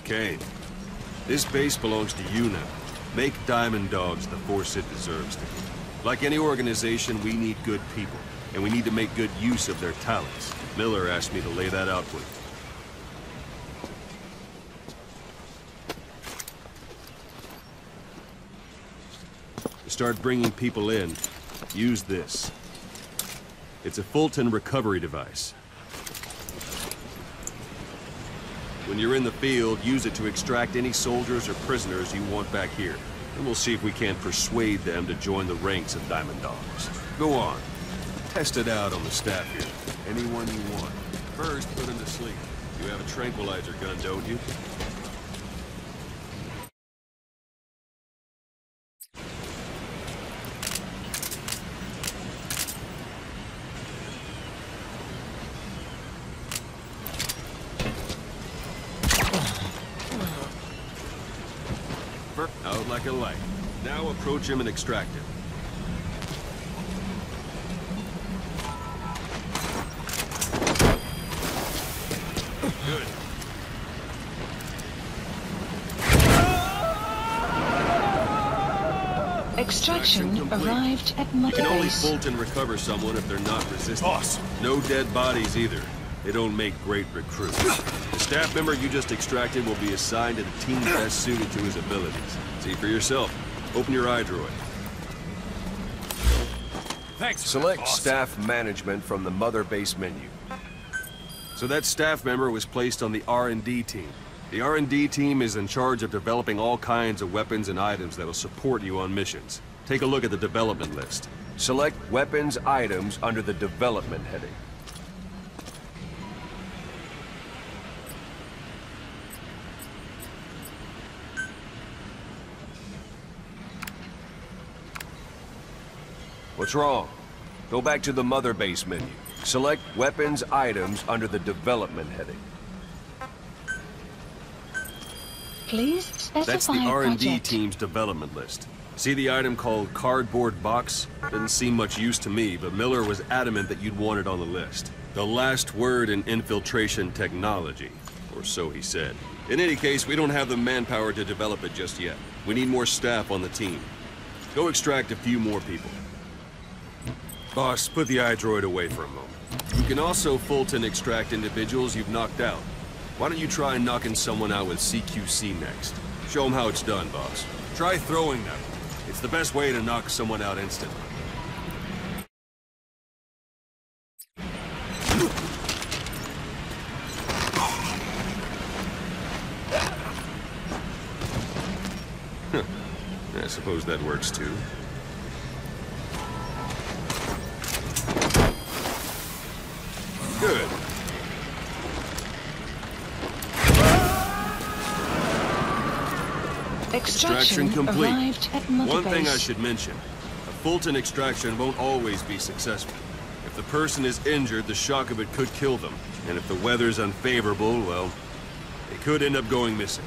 Kane. This base belongs to you now. Make Diamond Dogs the force it deserves to be. Like any organization, we need good people, and we need to make good use of their talents. Miller asked me to lay that out for you. To start bringing people in, use this. It's a Fulton recovery device. When you're in the field, use it to extract any soldiers or prisoners you want back here. And we'll see if we can't persuade them to join the ranks of Diamond Dogs. Go on. Test it out on the staff here. Anyone you want. First, put him to sleep. You have a tranquilizer gun, don't you? Out like a light. Now approach him and extract him. Good. Extraction arrived at Mother You can only Base. Fulton recover someone if they're not resistant. Boss. No dead bodies either. They don't make great recruits. The staff member you just extracted will be assigned to the team best suited to his abilities. See for yourself. Open your iDroid. Thanks. Select boss. staff management from the Mother Base menu. So that staff member was placed on the R&D team. The R&D team is in charge of developing all kinds of weapons and items that'll support you on missions. Take a look at the development list. Select weapons items under the development heading. What's wrong? Go back to the Mother Base menu. Select weapons items under the development heading. Please specify That's the R&D project. team's development list. See the item called cardboard box? Didn't seem much use to me, but Miller was adamant that you'd want it on the list. The last word in infiltration technology, or so he said. In any case, we don't have the manpower to develop it just yet. We need more staff on the team. Go extract a few more people. Boss, put the iDroid away for a moment. You can also Fulton extract individuals you've knocked out. Why don't you try knocking someone out with CQC next? Show them how it's done, boss. Try throwing them. It's the best way to knock someone out instantly. I suppose that works too. Good. Extraction complete. Arrived at Mother One thing Base. I should mention. A Fulton extraction won't always be successful. If the person is injured, the shock of it could kill them. And if the weather's unfavorable, well, they could end up going missing.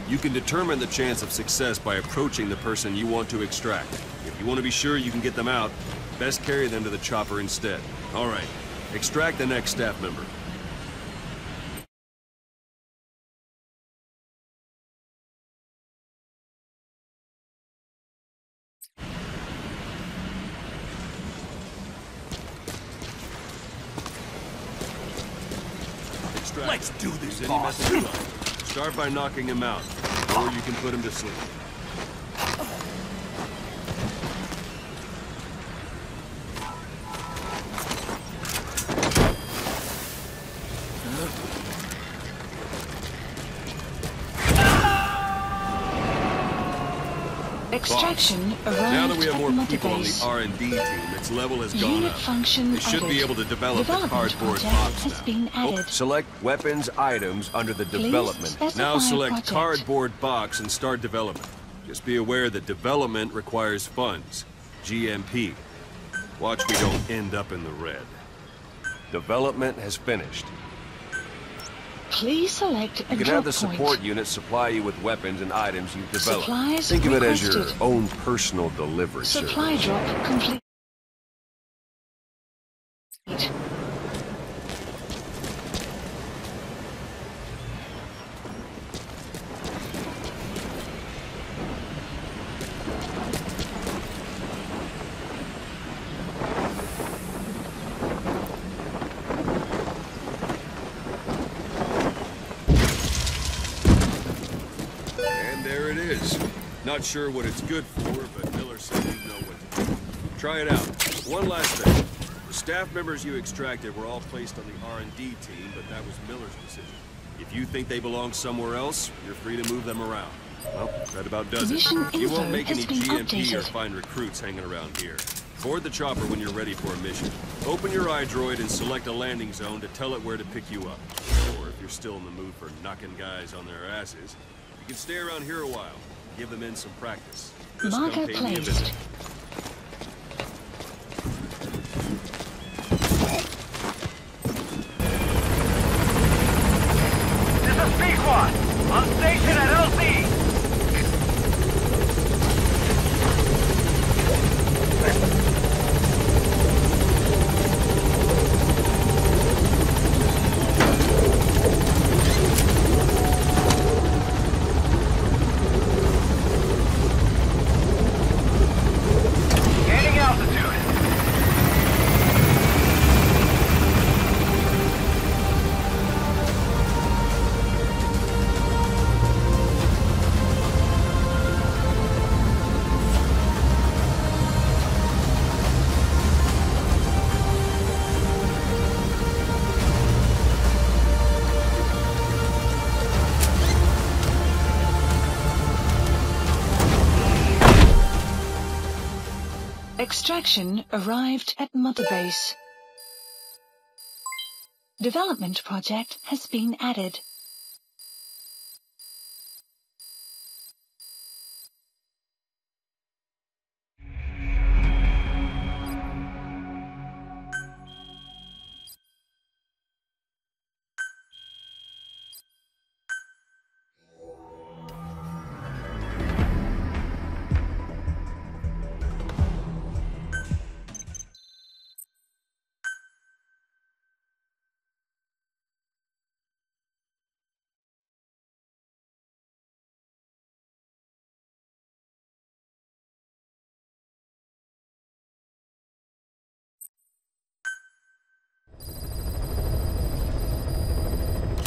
You can determine the chance of success by approaching the person you want to extract. If you want to be sure you can get them out, best carry them to the chopper instead. All right, extract the next staff member. Extract. Let's do this, Use any boss. method you like. Start by knocking him out, or you can put him to sleep. Extraction arrived Now that we have more at Mother people on the Base. R&D team, its level has gone Unit up. function They should be added. able to develop the Development cardboard project box has now. been added. Select weapons items under the Please development. specify Now select project. cardboard box and start development. Just be aware that development requires funds. GMP. Watch we don't end up in the red. Development has finished. Please select a You can drop have the point. support unit supply you with weapons and items you've developed. Supplies Think of it as your requested. own personal delivery Supply service. drop complete. Not sure what it's good for, but Miller said you know what to do. Try it out. One last thing. The staff members you extracted were all placed on the R&D team, but that was Miller's decision. If you think they belong somewhere else, you're free to move them around. Well, that about does it. Mission You info won't make has any been GMP or updated. find recruits hanging around here. Board the chopper when you're ready for a mission. Open your iDroid and select a landing zone to tell it where to pick you up. Or if you're still in the mood for knocking guys on their asses, you can stay around here a while. Give the men some practice. Just come Marker pay me a placed. visit. This is Pequod, on station at LC. Gaining altitude. Extraction arrived at Mother Base. Development project has been added.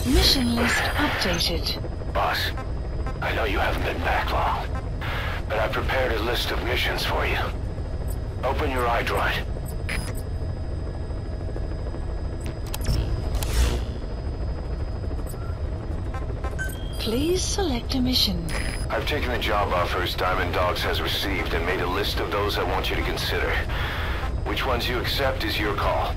Mission list updated. Boss, I know you haven't been back long, but I prepared a list of missions for you. Open your iDroid. Please select a mission. I've taken the job offers Diamond Dogs has received and made a list of those I want you to consider. Which ones you accept is your call.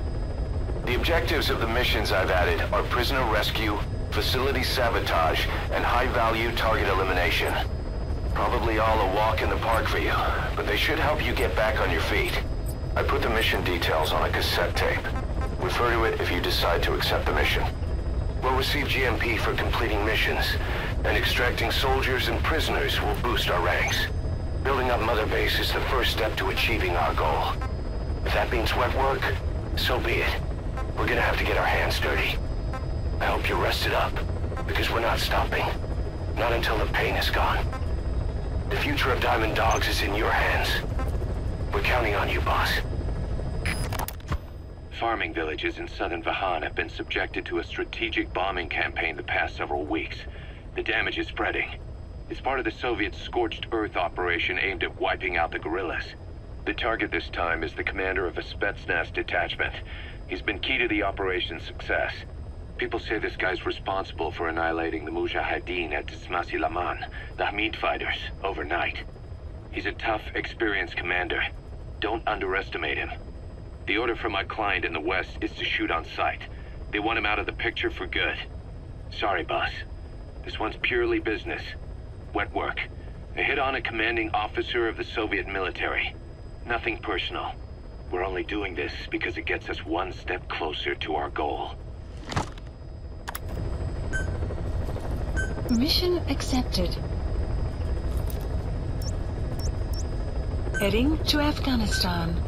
The objectives of the missions I've added are prisoner rescue, facility sabotage, and high-value target elimination. Probably all a walk in the park for you, but they should help you get back on your feet. I put the mission details on a cassette tape. Refer to it if you decide to accept the mission. We'll receive GMP for completing missions, and extracting soldiers and prisoners will boost our ranks. Building up Mother Base is the first step to achieving our goal. If that means wet work, so be it. We're gonna have to get our hands dirty. I hope you're rested up, because we're not stopping. Not until the pain is gone. The future of Diamond Dogs is in your hands. We're counting on you, boss. Farming villages in southern Vahan have been subjected to a strategic bombing campaign the past several weeks. The damage is spreading. It's part of the Soviet Scorched Earth operation aimed at wiping out the guerrillas. The target this time is the commander of a Spetsnaz detachment. He's been key to the operation's success. People say this guy's responsible for annihilating the Mujahideen at Tismasi Laman, the Hamid fighters, overnight. He's a tough, experienced commander. Don't underestimate him. The order from my client in the west is to shoot on sight. They want him out of the picture for good. Sorry, boss. This one's purely business. Wet work. A hit on a commanding officer of the Soviet military. Nothing personal. We're only doing this because it gets us one step closer to our goal. Mission accepted. Heading to Afghanistan.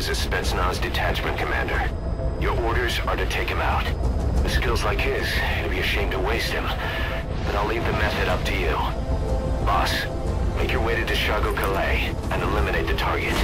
is a Spetsnaz detachment commander. Your orders are to take him out. With skills like his, it'd be a shame to waste him. But I'll leave the method up to you. Boss, make your way to Dishago Calais and eliminate the target.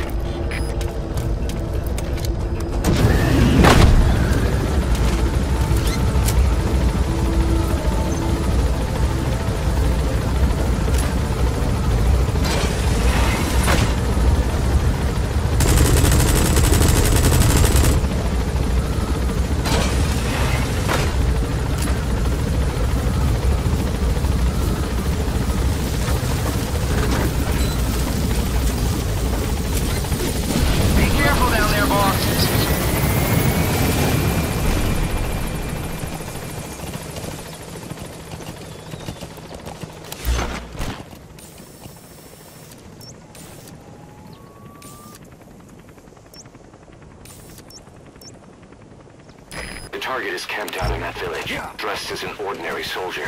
The target is camped out in that village, dressed as an ordinary soldier.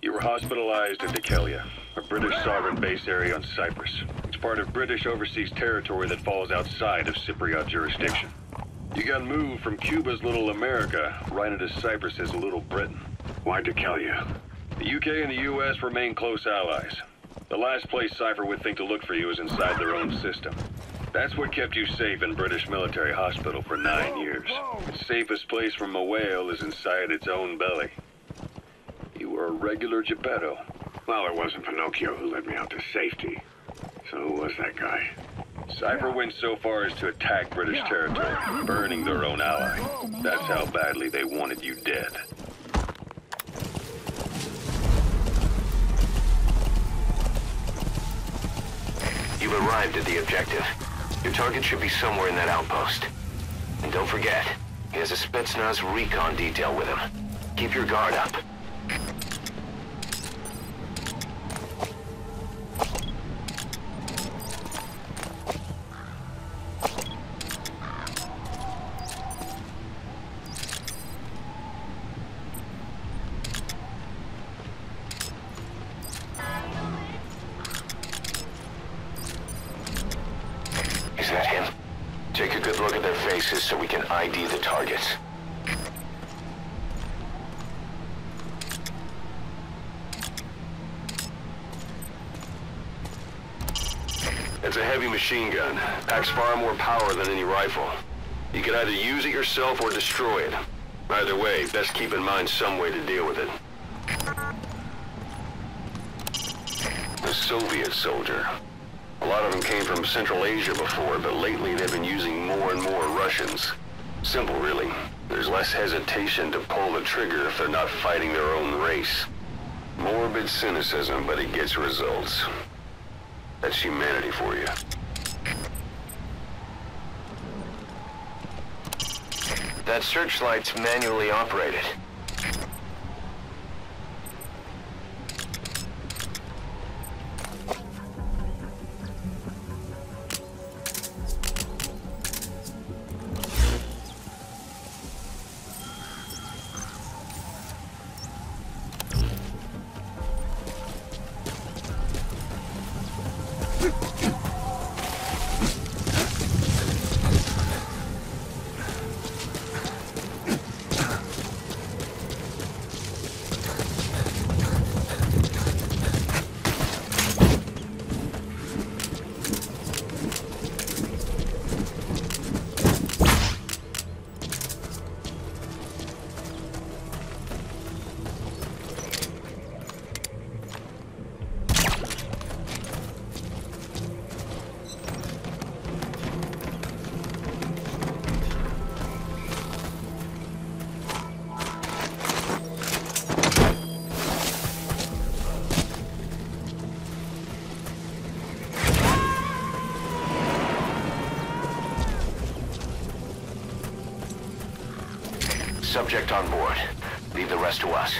You were hospitalized at Dekelia, a British sovereign base area on Cyprus. It's part of British overseas territory that falls outside of Cypriot jurisdiction. You got moved from Cuba's Little America right into Cyprus's Little Britain. Why Dekelia? The UK and the US remain close allies. The last place Cypher would think to look for you is inside their own system. That's what kept you safe in British military hospital for 9 years. The safest place from a whale is inside its own belly. You were a regular Geppetto. Well, it wasn't Pinocchio who led me out to safety. So who was that guy? Cypher went so far as to attack British territory, burning their own ally. That's how badly they wanted you dead. You've arrived at the objective. Your target should be somewhere in that outpost. And don't forget, he has a Spetsnaz recon detail with him. Keep your guard up. Is that him? Take a good look at their faces so we can ID the targets. It's a heavy machine gun. Packs far more power than any rifle. You can either use it yourself or destroy it. Either way, best keep in mind some way to deal with it. A Soviet soldier. A lot of them came from Central Asia before, but lately they've been using more and more Russians. Simple, really. There's less hesitation to pull the trigger if they're not fighting their own race. Morbid cynicism, but it gets results. That's humanity for you. That searchlight's manually operated. Subject on board. Leave the rest to us.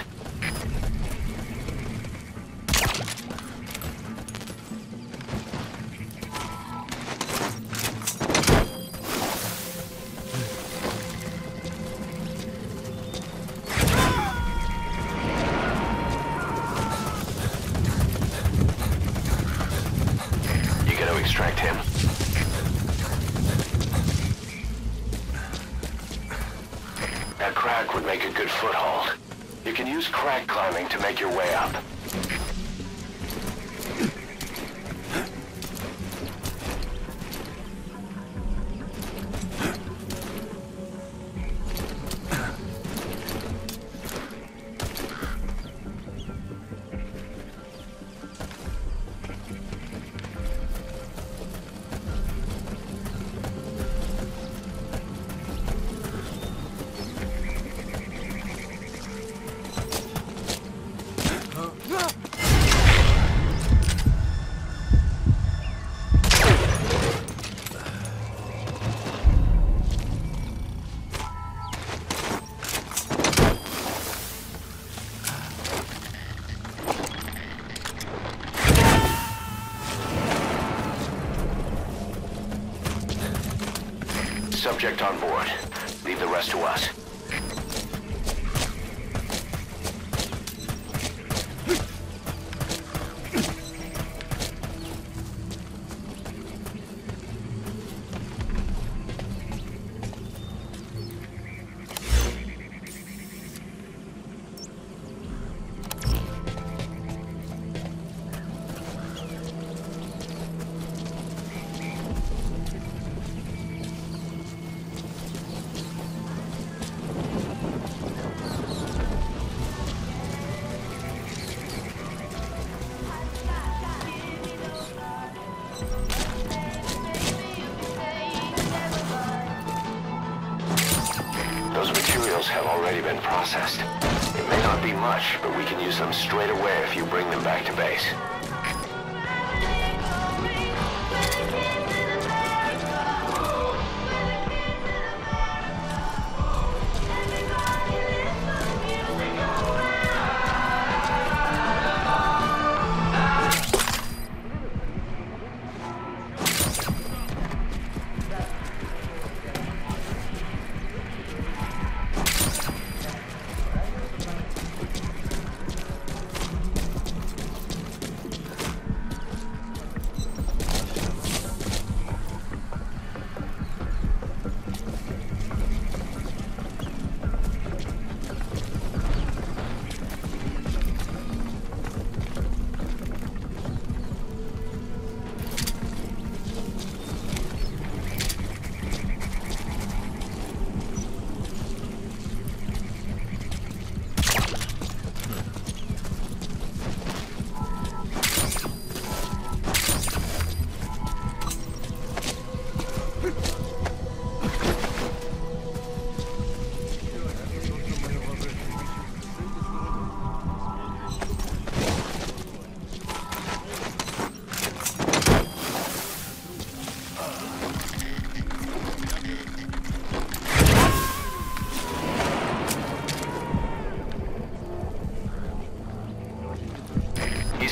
That crack would make a good foothold. You can use crack climbing to make your way up. Subject on board. Leave the rest to us. Those materials have already been processed. It may not be much, but we can use them straight away if you bring them back to base.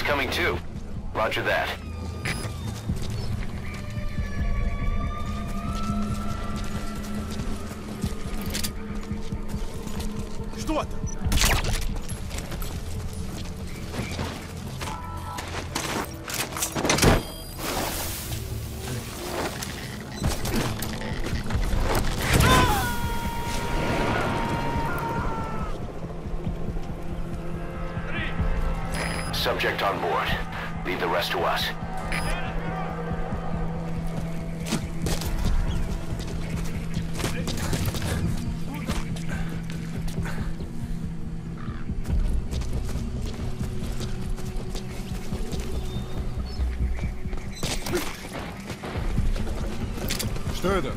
Coming too. Roger that. Что это? Subject on board. Leave the rest to us. Что это?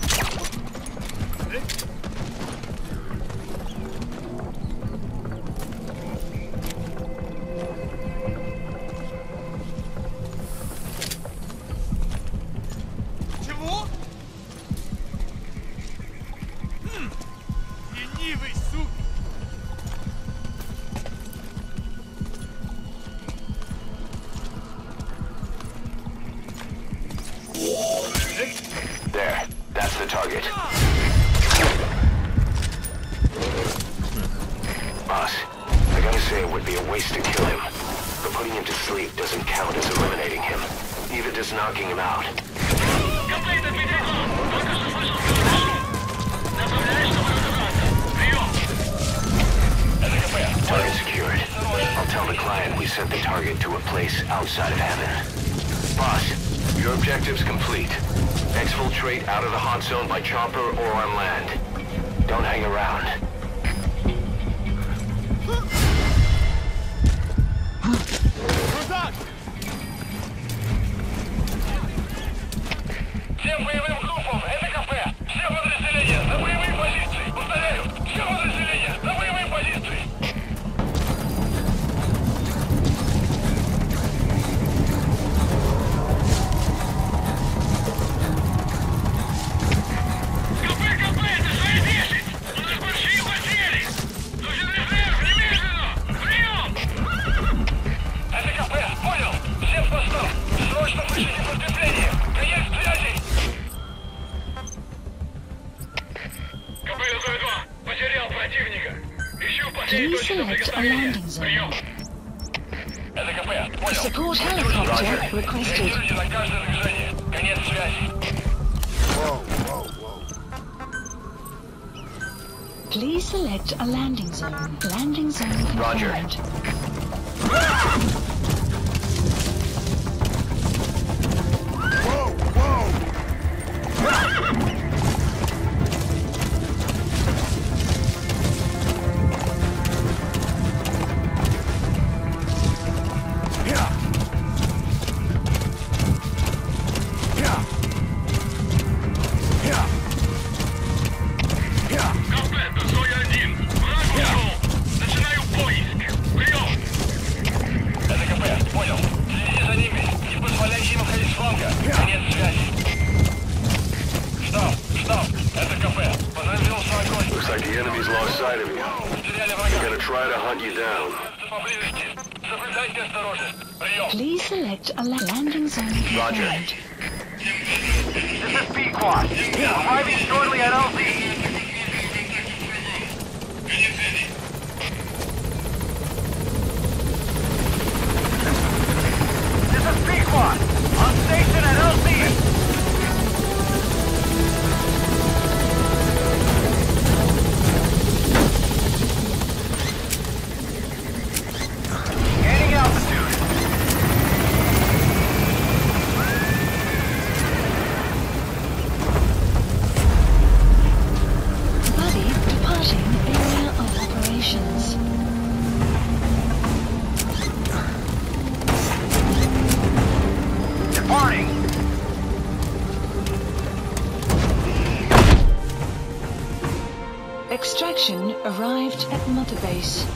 There. That's the target. Boss, I gotta say it would be a waste to kill him. But putting him to sleep doesn't count as eliminating him. Neither does knocking him out. Направляюсь на вторую гранату. Прием! target to a place outside of heaven. Boss, your objective's complete. Exfiltrate out of the hot zone by chopper or on land. Don't hang around. Всем боевым группам, это кафе. Все подразделения на боевые позиции. Повторяю, все подразделения на боевые позиции. КП, это свои 10. У нас большие потери. Нужен резерв, немедленно. Прием! Это кафе, понял. Всем в постов. Срочно вышлите подкрепление. Конец связи. Потерял противника. Ищу последнюю точку соприкосновения. Прием. Это КП. Понял. Support helicopter requested. Реагируйте на каждое движение. Конец связи. Please select a landing zone. Landing zone confirmed. Looks like the enemy's lost sight of you. They're gonna try to hunt you down. Please select a landing zone confirmed. This is B-Quad. Arriving shortly at LZ. This is B-Quad. On station at LZ. Gaining altitude. Buddy departing area of operations. Departing. Extraction arrived at Mother Base.